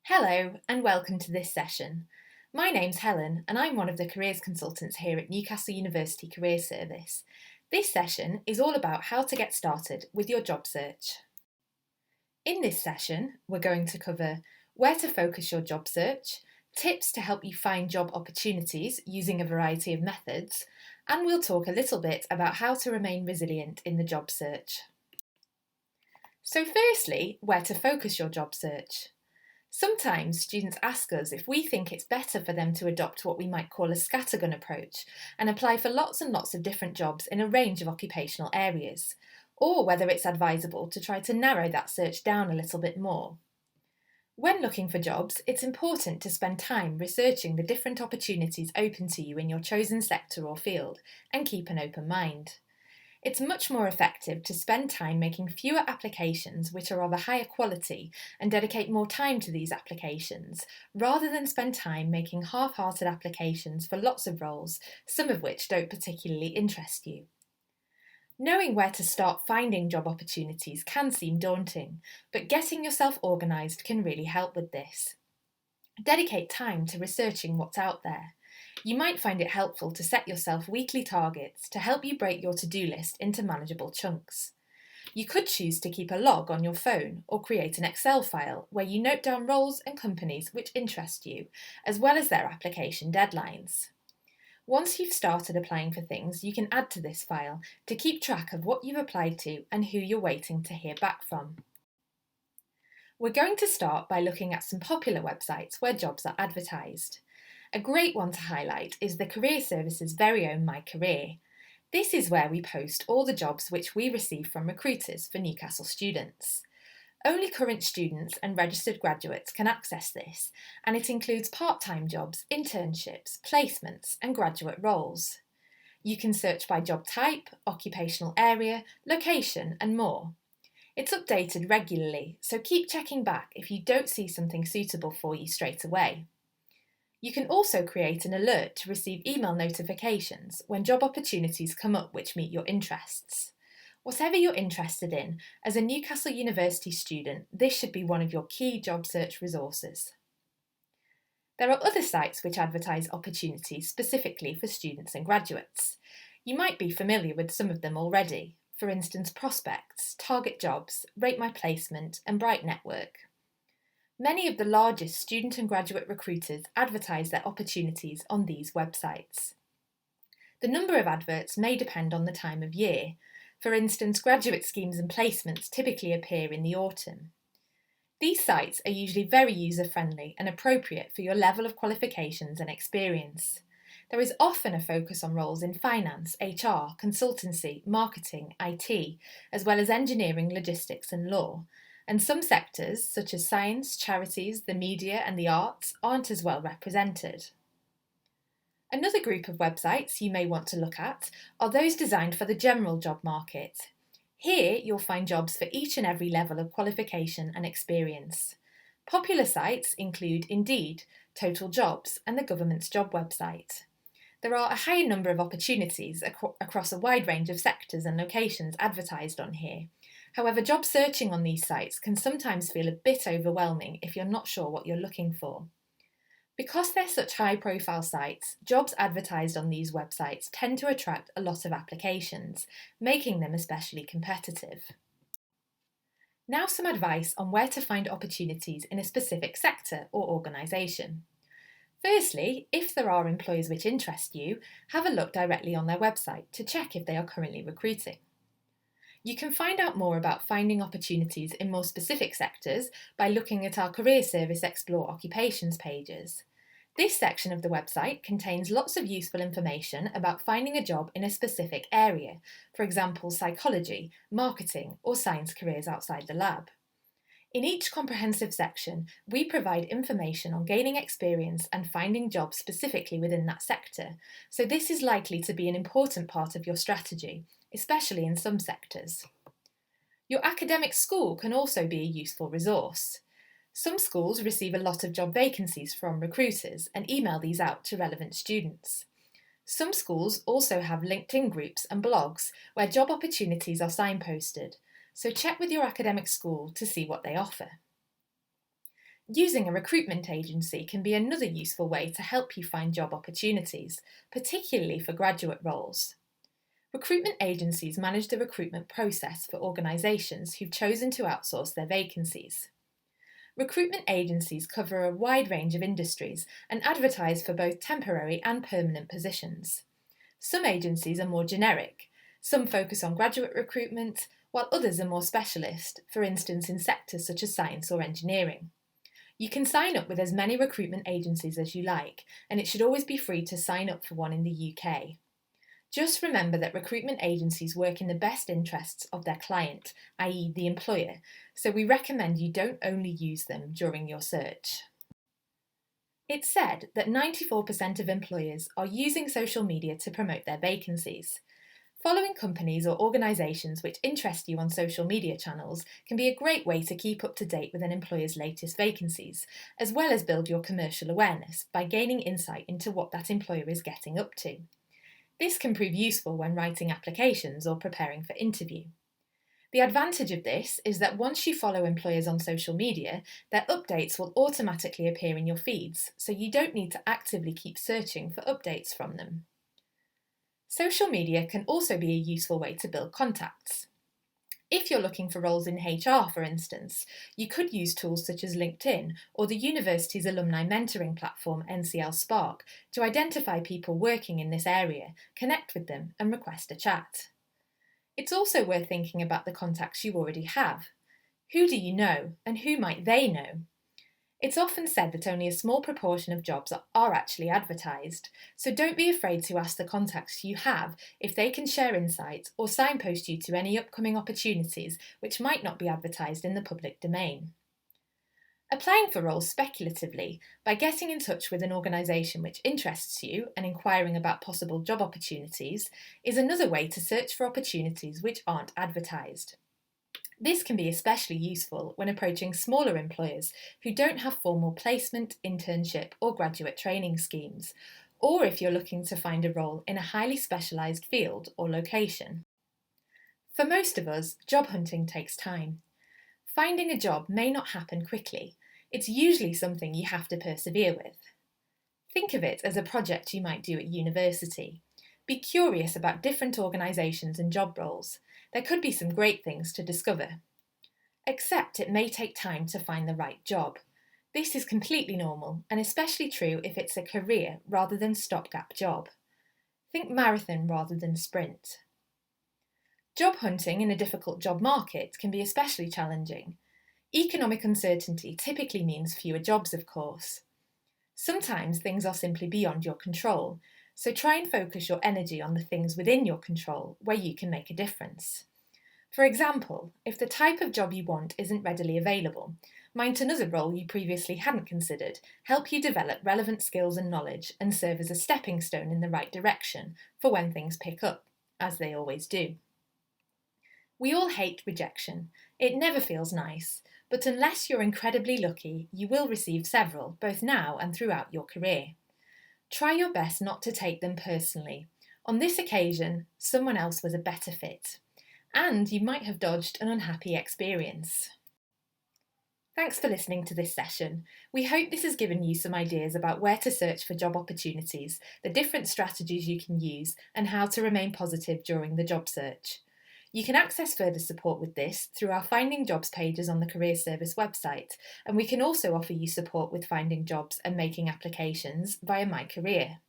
Hello and welcome to this session. My name's Helen and I'm one of the careers consultants here at Newcastle University Career Service. This session is all about how to get started with your job search. In this session, we're going to cover where to focus your job search, tips to help you find job opportunities using a variety of methods, and we'll talk a little bit about how to remain resilient in the job search. So firstly, where to focus your job search. Sometimes students ask us if we think it's better for them to adopt what we might call a scattergun approach and apply for lots and lots of different jobs in a range of occupational areas, or whether it's advisable to try to narrow that search down a little bit more. When looking for jobs, it's important to spend time researching the different opportunities open to you in your chosen sector or field and keep an open mind. It's much more effective to spend time making fewer applications which are of a higher quality and dedicate more time to these applications, rather than spend time making half-hearted applications for lots of roles, some of which don't particularly interest you. Knowing where to start finding job opportunities can seem daunting, but getting yourself organised can really help with this. Dedicate time to researching what's out there. You might find it helpful to set yourself weekly targets to help you break your to-do list into manageable chunks. You could choose to keep a log on your phone or create an Excel file where you note down roles and companies which interest you, as well as their application deadlines. Once you've started applying for things, you can add to this file to keep track of what you've applied to and who you're waiting to hear back from. We're going to start by looking at some popular websites where jobs are advertised. A great one to highlight is the Career Service's very own My Career. This is where we post all the jobs which we receive from recruiters for Newcastle students. Only current students and registered graduates can access this, and it includes part-time jobs, internships, placements, and graduate roles. You can search by job type, occupational area, location, and more. It's updated regularly, so keep checking back if you don't see something suitable for you straight away. You can also create an alert to receive email notifications when job opportunities come up which meet your interests. Whatever you're interested in, as a Newcastle University student, this should be one of your key job search resources. There are other sites which advertise opportunities specifically for students and graduates. You might be familiar with some of them already, for instance Prospects, Target Jobs, Rate My Placement, and Bright Network. Many of the largest student and graduate recruiters advertise their opportunities on these websites. The number of adverts may depend on the time of year. For instance, graduate schemes and placements typically appear in the autumn. These sites are usually very user-friendly and appropriate for your level of qualifications and experience. There is often a focus on roles in finance, HR, consultancy, marketing, IT, as well as engineering, logistics and law. And some sectors, such as science, charities, the media and the arts, aren't as well represented. Another group of websites you may want to look at are those designed for the general job market. Here you'll find jobs for each and every level of qualification and experience. Popular sites include Indeed, Total Jobs and the government's job website. There are a higher number of opportunities across a wide range of sectors and locations advertised on here. However, job searching on these sites can sometimes feel a bit overwhelming if you're not sure what you're looking for. Because they're such high-profile sites, jobs advertised on these websites tend to attract a lot of applications, making them especially competitive. Now some advice on where to find opportunities in a specific sector or organisation. Firstly, if there are employers which interest you, have a look directly on their website to check if they are currently recruiting. You can find out more about finding opportunities in more specific sectors by looking at our Career Service Explore Occupations pages. This section of the website contains lots of useful information about finding a job in a specific area, for example psychology, marketing or science careers outside the lab. In each comprehensive section, we provide information on gaining experience and finding jobs specifically within that sector, so this is likely to be an important part of your strategy, especially in some sectors. Your academic school can also be a useful resource. Some schools receive a lot of job vacancies from recruiters and email these out to relevant students. Some schools also have LinkedIn groups and blogs where job opportunities are signposted, so check with your academic school to see what they offer. Using a recruitment agency can be another useful way to help you find job opportunities, particularly for graduate roles. Recruitment agencies manage the recruitment process for organisations who've chosen to outsource their vacancies. Recruitment agencies cover a wide range of industries and advertise for both temporary and permanent positions. Some agencies are more generic. Some focus on graduate recruitment, while others are more specialist, for instance in sectors such as science or engineering. You can sign up with as many recruitment agencies as you like, and it should always be free to sign up for one in the UK. Just remember that recruitment agencies work in the best interests of their client, i.e. the employer, so we recommend you don't only use them during your search. It's said that 94% of employers are using social media to promote their vacancies. Following companies or organisations which interest you on social media channels can be a great way to keep up to date with an employer's latest vacancies, as well as build your commercial awareness by gaining insight into what that employer is getting up to. This can prove useful when writing applications or preparing for interview. The advantage of this is that once you follow employers on social media, their updates will automatically appear in your feeds, so you don't need to actively keep searching for updates from them. Social media can also be a useful way to build contacts. If you're looking for roles in HR, for instance, you could use tools such as LinkedIn or the university's alumni mentoring platform NCL Spark to identify people working in this area, connect with them and request a chat. It's also worth thinking about the contacts you already have. Who do you know and who might they know? It's often said that only a small proportion of jobs are actually advertised, so don't be afraid to ask the contacts you have if they can share insights or signpost you to any upcoming opportunities which might not be advertised in the public domain. Applying for roles speculatively by getting in touch with an organisation which interests you and inquiring about possible job opportunities is another way to search for opportunities which aren't advertised. This can be especially useful when approaching smaller employers who don't have formal placement, internship or graduate training schemes, or if you're looking to find a role in a highly specialised field or location. For most of us, job hunting takes time. Finding a job may not happen quickly. It's usually something you have to persevere with. Think of it as a project you might do at university. Be curious about different organisations and job roles. There could be some great things to discover. Except it may take time to find the right job. This is completely normal and especially true if it's a career rather than stopgap job. Think marathon rather than sprint. Job hunting in a difficult job market can be especially challenging. Economic uncertainty typically means fewer jobs, of course. Sometimes things are simply beyond your control, so try and focus your energy on the things within your control where you can make a difference. For example, if the type of job you want isn't readily available, might another role you previously hadn't considered help you develop relevant skills and knowledge and serve as a stepping stone in the right direction for when things pick up, as they always do. We all hate rejection. It never feels nice, but unless you're incredibly lucky, you will receive several, both now and throughout your career. Try your best not to take them personally. On this occasion, someone else was a better fit, and you might have dodged an unhappy experience. Thanks for listening to this session. We hope this has given you some ideas about where to search for job opportunities, the different strategies you can use, and how to remain positive during the job search. You can access further support with this through our Finding Jobs pages on the Careers Service website, and we can also offer you support with finding jobs and making applications via My Career.